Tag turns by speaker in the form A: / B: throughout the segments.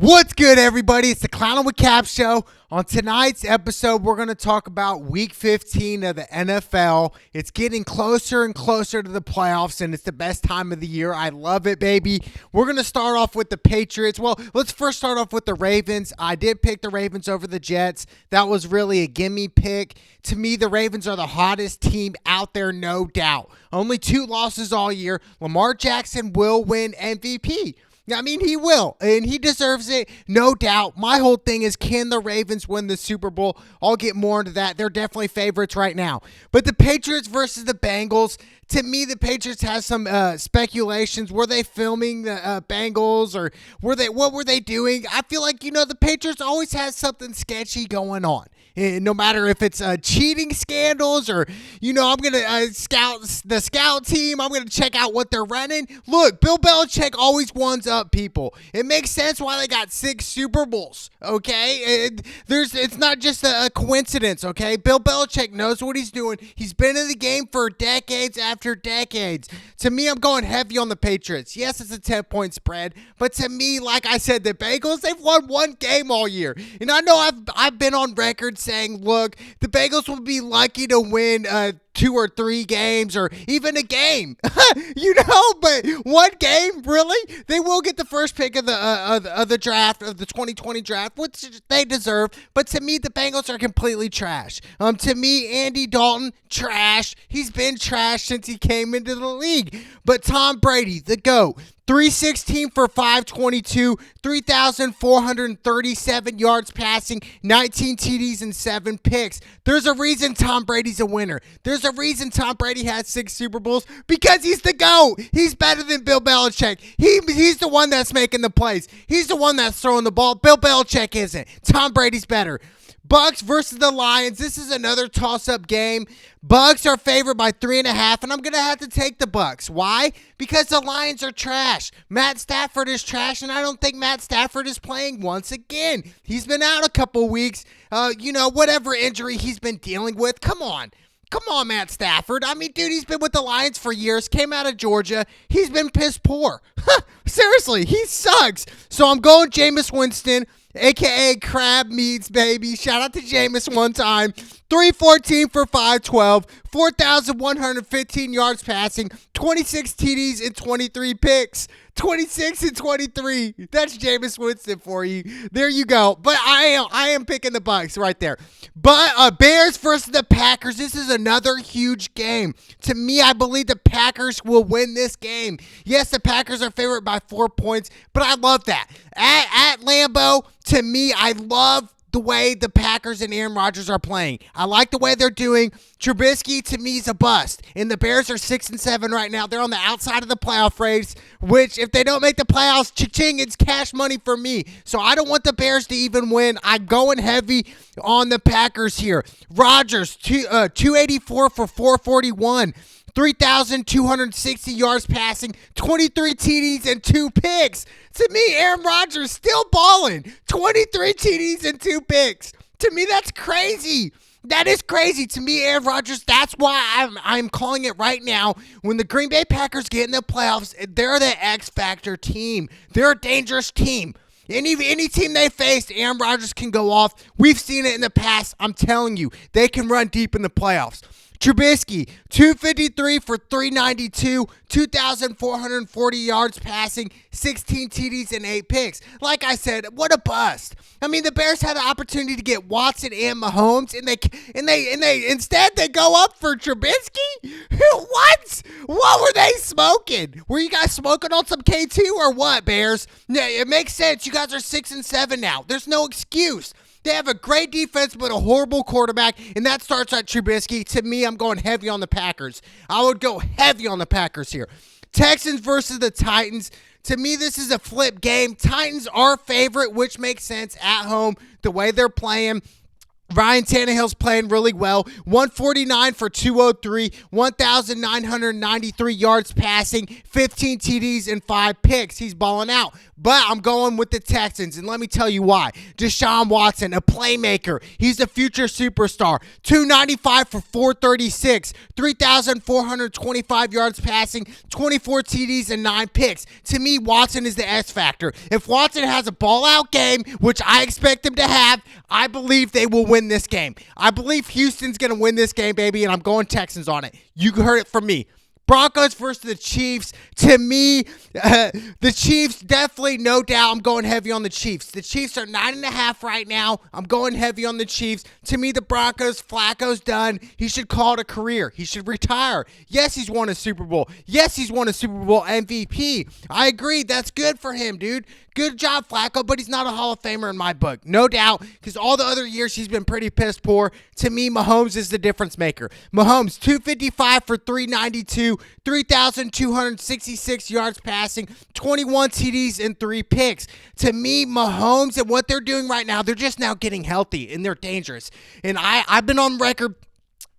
A: What's good, everybody? It's the Clown with Cap show. On tonight's episode, we're going to talk about Week 15 of the NFL. It's getting closer and closer to the playoffs, and it's the best time of the year. I love it, baby. We're going to start off with the Patriots. Well, let's first start off with the Ravens. I did pick the Ravens over the Jets. That was really a gimme pick. To me, the Ravens are the hottest team out there, no doubt. Only 2 losses all year. Lamar Jackson will win MVP. I mean, he will, and he deserves it, no doubt. My whole thing is, can the Ravens win the Super Bowl? I'll get more into that. They're definitely favorites right now. But the Patriots versus the Bengals, to me, the Patriots have some speculations. Were they filming the Bengals, or what were they doing? I feel like, the Patriots always has something sketchy going on. And no matter if it's cheating scandals or, I'm going to scout the scout team. I'm going to check out what they're running. Look, Bill Belichick always ones up people. It makes sense why they got 6 Super Bowls, okay? It's not just a coincidence, okay? Bill Belichick knows what he's doing. He's been in the game for decades after decades. To me, I'm going heavy on the Patriots. Yes, it's a 10-point spread, but to me, like I said, the Bengals, they've won 1 game all year. And I know I've been on record saying, look, the Bengals will be lucky to win 2 or 3 games or even a game, but 1 game, really? They will get the first pick of the draft, of the 2020 draft, which they deserve. But to me, the Bengals are completely trash. To me, Andy Dalton, trash. He's been trash since he came into the league. But Tom Brady, the GOAT, 316 for 522, 3,437 yards passing, 19 TDs and 7 picks. There's a reason Tom Brady's a winner. There's a reason Tom Brady has 6 Super Bowls, because he's the GOAT. He's better than Bill Belichick. He's the one that's making the plays. He's the one that's throwing the ball. Bill Belichick isn't. Tom Brady's better. Bucks versus the Lions. This is another toss-up game. Bucks are favored by 3.5, and I'm going to have to take the Bucks. Why? Because the Lions are trash. Matt Stafford is trash, and I don't think Matt Stafford is playing once again. He's been out a couple weeks. Whatever injury he's been dealing with. Come on, Matt Stafford. I mean, dude, he's been with the Lions for years. Came out of Georgia. He's been piss poor. Seriously, he sucks. So I'm going Jameis Winston, a.k.a. Crab Meats, baby. Shout out to Jameis one time. 314 for 512, 4,115 yards passing, 26 TDs and 23 picks. 26 and 23. That's Jameis Winston for you. There you go. But I am picking the Bucks right there. But Bears versus the Packers. This is another huge game. To me, I believe the Packers will win this game. Yes, the Packers are favored by 4 points, but I love that. At Lambeau, to me, I love the way the Packers and Aaron Rodgers are playing. I like the way they're doing. Trubisky, to me, is a bust. And the Bears are 6-7 right now. They're on the outside of the playoff race, which if they don't make the playoffs, cha-ching, it's cash money for me. So I don't want the Bears to even win. I'm going heavy on the Packers here. Rodgers, 284 for 441. 3,260 yards passing, 23 TDs and 2 picks. To me, Aaron Rodgers still balling. 23 TDs and 2 picks. To me, that's crazy. That is crazy. To me, Aaron Rodgers, that's why I'm calling it right now. When the Green Bay Packers get in the playoffs, they're the X-Factor team. They're a dangerous team. Any team they faced, Aaron Rodgers can go off. We've seen it in the past. I'm telling you, they can run deep in the playoffs. Trubisky, 253 for 392, 2,440 yards passing, 16 TDs and 8 picks. Like I said, what a bust. I mean, the Bears had the opportunity to get Watson and Mahomes, and they instead they go up for Trubisky? What? What were they smoking? Were you guys smoking on some K2 or what, Bears? Yeah, it makes sense. You guys are 6-7 now. There's no excuse. They have a great defense, but a horrible quarterback, and that starts at Trubisky. To me, I'm going heavy on the Packers. I would go heavy on the Packers here. Texans versus the Titans. To me, this is a flip game. Titans are favorite, which makes sense at home, the way they're playing. Ryan Tannehill's playing really well. 149 for 203, 1,993 yards passing, 15 TDs, and 5 picks. He's balling out. But I'm going with the Texans, and let me tell you why. Deshaun Watson, a playmaker. He's a future superstar. 295 for 436, 3,425 yards passing, 24 TDs, and 9 picks. To me, Watson is the X factor. If Watson has a ball-out game, which I expect him to have, I believe they will win this game. I believe Houston's going to win this game, baby, and I'm going Texans on it. You heard it from me. Broncos versus the Chiefs. To me, the Chiefs, definitely, no doubt, I'm going heavy on the Chiefs. The Chiefs are 9.5 right now. I'm going heavy on the Chiefs. To me, the Broncos, Flacco's done. He should call it a career. He should retire. Yes, he's won a Super Bowl. Yes, he's won a Super Bowl MVP. I agree. That's good for him, dude. Good job, Flacco, but he's not a Hall of Famer in my book. No doubt, because all the other years he's been pretty piss poor. To me, Mahomes is the difference maker. Mahomes, 255 for 392, 3,266 yards passing, 21 TDs, and 3 picks. To me, Mahomes and what they're doing right now, they're just now getting healthy, and they're dangerous. And I've been on record,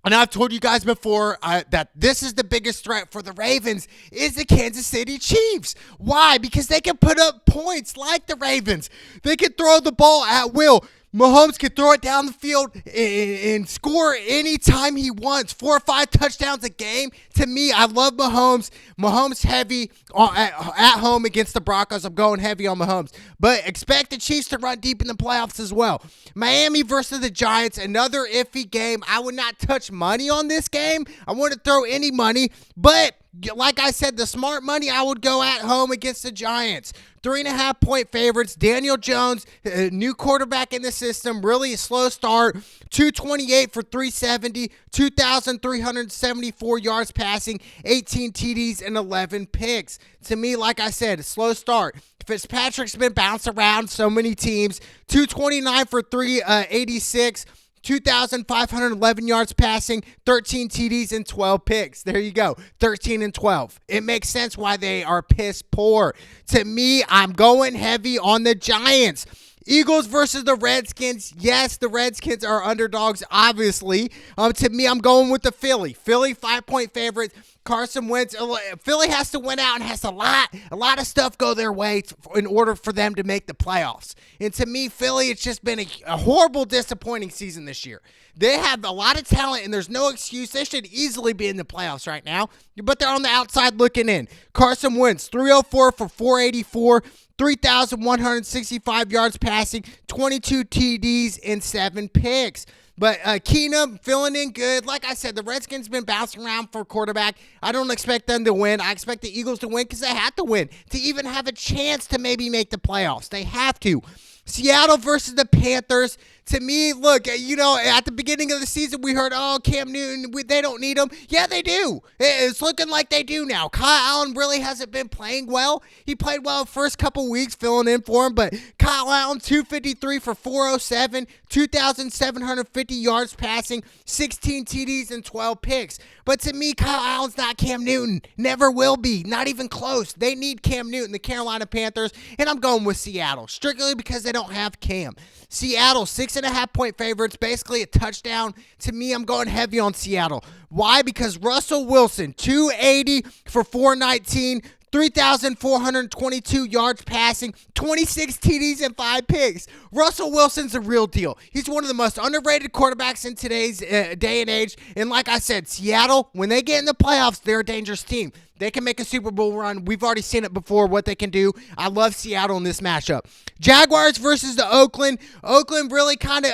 A: and I've told you guys before that this is the biggest threat for the Ravens is the Kansas City Chiefs. Why? Because they can put up points like the Ravens. They can throw the ball at will. Mahomes can throw it down the field and score anytime he wants. 4 or 5 touchdowns a game. To me, I love Mahomes. Mahomes heavy at home against the Broncos. I'm going heavy on Mahomes. But expect the Chiefs to run deep in the playoffs as well. Miami versus the Giants, another iffy game. I would not touch money on this game. I wouldn't throw any money. But like I said, the smart money, I would go at home against the Giants. 3.5-point favorites. Daniel Jones, new quarterback in the system, really a slow start. 228 for 370, 2,374 yards passing, 18 TDs, and 11 picks. To me, like I said, a slow start. Fitzpatrick's been bounced around so many teams. 229 for 386. 2,511 yards passing, 13 TDs, and 12 picks. There you go, 13 and 12. It makes sense why they are piss poor. To me, I'm going heavy on the Giants. Eagles versus the Redskins. Yes, the Redskins are underdogs, obviously. To me, I'm going with the Philly. Philly, 5-point favorites. Carson Wentz. Philly has to win out and has a lot of stuff go their way in order for them to make the playoffs. And to me, Philly, it's just been a horrible, disappointing season this year. They have a lot of talent, and there's no excuse. They should easily be in the playoffs right now, but they're on the outside looking in. Carson Wentz, 304 for 484, 3,165 yards passing, 22 TDs, and 7 picks. But Keenum filling in good. Like I said, the Redskins been bouncing around for quarterback. I don't expect them to win. I expect the Eagles to win because they have to win to even have a chance to maybe make the playoffs. They have to. Seattle versus the Panthers. To me, look, at the beginning of the season, we heard, Cam Newton, they don't need him. Yeah, they do. It's looking like they do now. Kyle Allen really hasn't been playing well. He played well the first couple weeks filling in for him, but Kyle Allen, 253 for 407, 2,750 yards passing, 16 TDs, and 12 picks. But to me, Kyle Allen's not Cam Newton. Never will be. Not even close. They need Cam Newton, the Carolina Panthers, and I'm going with Seattle, strictly because they don't have Cam. Seattle, 6.5-point favorites, basically a touchdown. To me, I'm going heavy on Seattle. Why? Because Russell Wilson, 280 for 419, 3,422 yards passing, 26 TDs, and 5 picks. Russell Wilson's the real deal. He's one of the most underrated quarterbacks in today's day and age. And like I said, Seattle, when they get in the playoffs, they're a dangerous team. They can make a Super Bowl run. We've already seen it before, what they can do. I love Seattle in this matchup. Jaguars versus the Oakland. Oakland really kind of,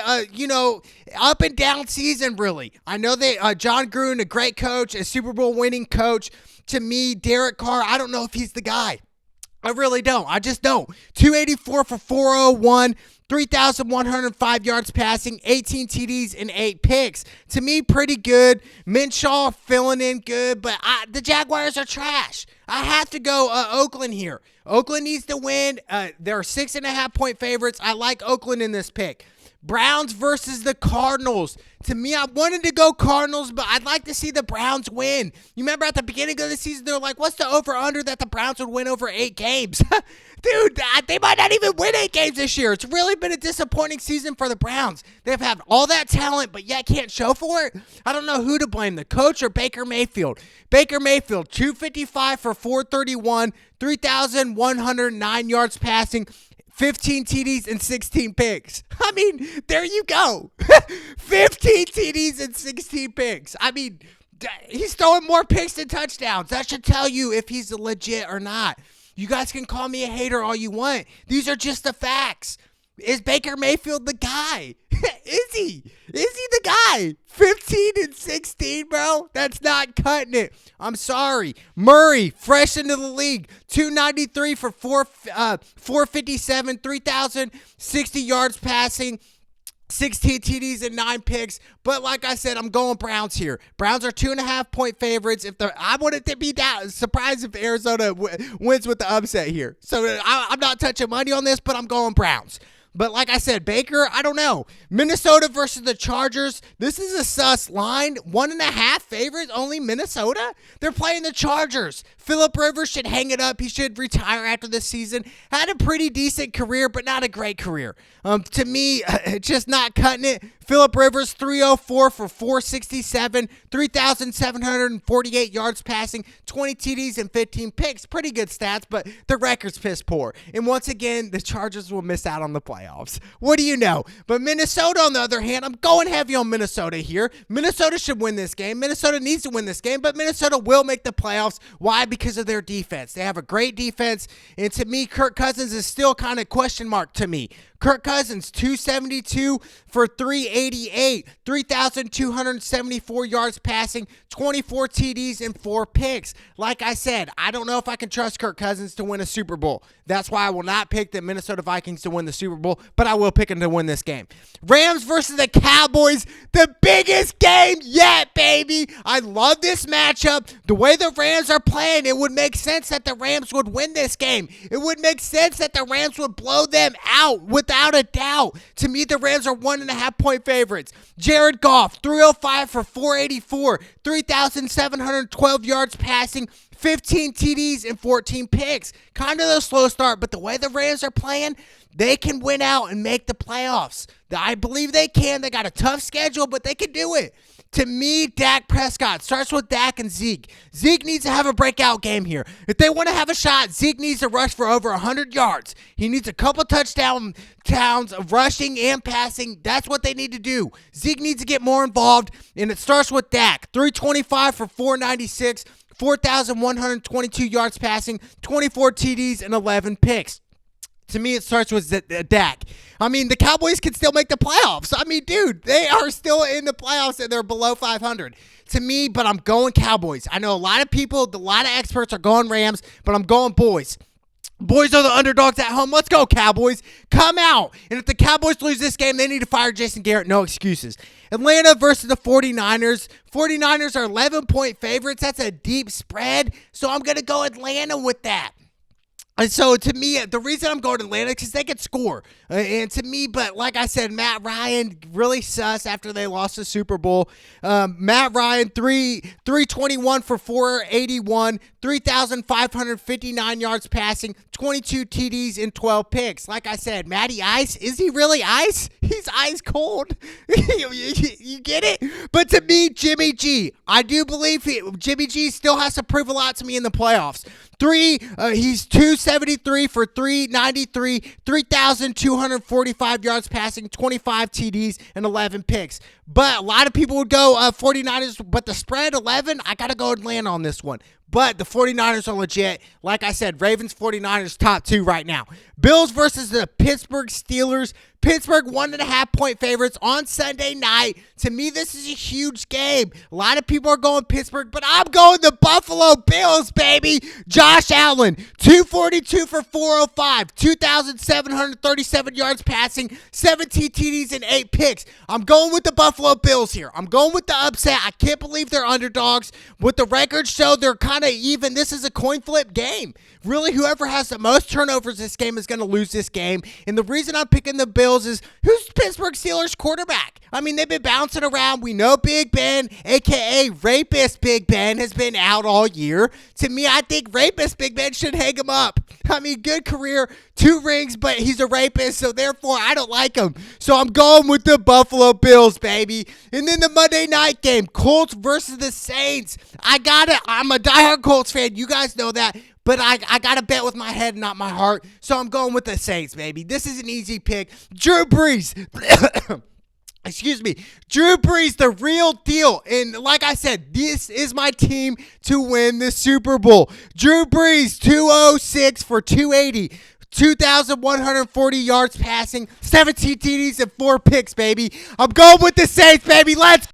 A: up and down season, really. I know John Gruden, a great coach, a Super Bowl winning coach. To me, Derek Carr, I don't know if he's the guy. I really don't. I just don't. 284 for 401, 3,105 yards passing, 18 TDs, and 8 picks. To me, pretty good. Minshew filling in good, but the Jaguars are trash. I have to go Oakland here. Oakland needs to win. They're 6.5-point favorites. I like Oakland in this pick. Browns versus the Cardinals. To me, I wanted to go Cardinals, but I'd like to see the Browns win. You remember at the beginning of the season, they were like, what's the over-under that the Browns would win over 8 games? Dude, they might not even win 8 games this year. It's really been a disappointing season for the Browns. They've had all that talent, but yet can't show for it. I don't know who to blame, the coach or Baker Mayfield. Baker Mayfield, 255 for 431, 3,109 yards passing, 15 TDs and 16 picks. I mean, there you go. 15 TDs and 16 picks. I mean, he's throwing more picks than touchdowns. That should tell you if he's legit or not. You guys can call me a hater all you want. These are just the facts. Is Baker Mayfield the guy? Is he? Is he the guy? 15 and 16, bro? That's not cutting it. I'm sorry. Murray, fresh into the league. 293 for 457, 3,060 yards passing. 16 TDs and 9 picks, but like I said, I'm going Browns here. Browns are 2.5-point favorites. I wouldn't be surprised if Arizona wins with the upset here. So I'm not touching money on this, but I'm going Browns. But like I said, Baker, I don't know. Minnesota versus the Chargers. This is a sus line. 1.5 favorites, only Minnesota? They're playing the Chargers. Phillip Rivers should hang it up. He should retire after this season. Had a pretty decent career, but not a great career. To me, just not cutting it. Phillip Rivers, 304 for 467, 3,748 yards passing, 20 TDs and 15 picks. Pretty good stats, but the record's piss poor. And once again, the Chargers will miss out on the playoffs. What do you know? But Minnesota, on the other hand, I'm going heavy on Minnesota here. Minnesota should win this game. Minnesota needs to win this game, but Minnesota will make the playoffs. Why? Because of their defense. They have a great defense, and to me, Kirk Cousins is still kind of question mark to me. Kirk Cousins, 272 for 388, 3,274 yards passing, 24 TDs and 4 picks. Like I said, I don't know if I can trust Kirk Cousins to win a Super Bowl. That's why I will not pick the Minnesota Vikings to win the Super Bowl, but I will pick them to win this game. Rams versus the Cowboys, the biggest game yet, baby. I love this matchup. The way the Rams are playing, it would make sense that the Rams would win this game. It would make sense that the Rams would blow them out without a doubt. To me, the Rams are 1.5-point favorites. Jared Goff, 305 for 484, 3,712 yards passing, 15 TDs and 14 picks. Kind of a slow start, but the way the Rams are playing, they can win out and make the playoffs. I believe they can. They got a tough schedule, but they can do it. To me, Dak Prescott starts with Dak and Zeke. Zeke needs to have a breakout game here. If they want to have a shot, Zeke needs to rush for over 100 yards. He needs a couple touchdowns of rushing and passing. That's what they need to do. Zeke needs to get more involved, and it starts with Dak. 325 for 496, 4,122 yards passing, 24 TDs, and 11 picks. To me, it starts with Dak. I mean, the Cowboys can still make the playoffs. I mean, dude, they are still in the playoffs and they're below 500. To me, but I'm going Cowboys. I know a lot of people, a lot of experts are going Rams, but I'm going boys. Boys are the underdogs at home. Let's go, Cowboys. Come out. And if the Cowboys lose this game, they need to fire Jason Garrett. No excuses. Atlanta versus the 49ers. 49ers are 11-point favorites. That's a deep spread. So I'm going to go Atlanta with that. And so, to me, the reason I'm going to Atlanta is because they could score. And to me, but like I said, Matt Ryan really sus after they lost the Super Bowl. Matt Ryan, 321 for 481, 3,559 yards passing, 22 TDs and 12 picks. Like I said, Matty Ice, is he really ice? He's ice cold. You get it? But to me, Jimmy G, I do believe Jimmy G still has to prove a lot to me in the playoffs. He's 273 for 393, 3,245 yards passing, 25 TDs, and 11 picks. But a lot of people would go 49ers, but the spread 11, I got to go Atlanta on this one. But the 49ers are legit. Like I said, Ravens 49ers top 2 right now. Bills versus the Pittsburgh Steelers. Pittsburgh 1.5-point favorites on Sunday night. To me, this is a huge game. A lot of people are going Pittsburgh, but I'm going the Buffalo Bills, baby. Josh Allen, 242 for 405, 2,737 yards passing, 17 TDs and 8 picks. I'm going with the Buffalo Bills here. I'm going with the upset. I can't believe they're underdogs. What the records show, they're kind kind of even. This is a coin flip game. Really, whoever has the most turnovers this game is going to lose this game. And the reason I'm picking the Bills is who's Pittsburgh Steelers quarterback? I mean, they've been bouncing around. We know Big Ben, a.k.a. Rapist Big Ben, has been out all year. To me, I think Rapist Big Ben should hang him up. I mean, good career, 2 rings, but he's a rapist, so therefore I don't like him. So I'm going with the Buffalo Bills, baby. And then the Monday night game, Colts versus the Saints. I'm a diehard Colts fan. You guys know that. But I got to bet with my head, not my heart. So I'm going with the Saints, baby. This is an easy pick. Drew Brees. Excuse me. Drew Brees, the real deal. And like I said, this is my team to win the Super Bowl. Drew Brees, 206 for 280. 2,140 yards passing, 17 TDs, and 4 picks, baby. I'm going with the Saints, baby. Let's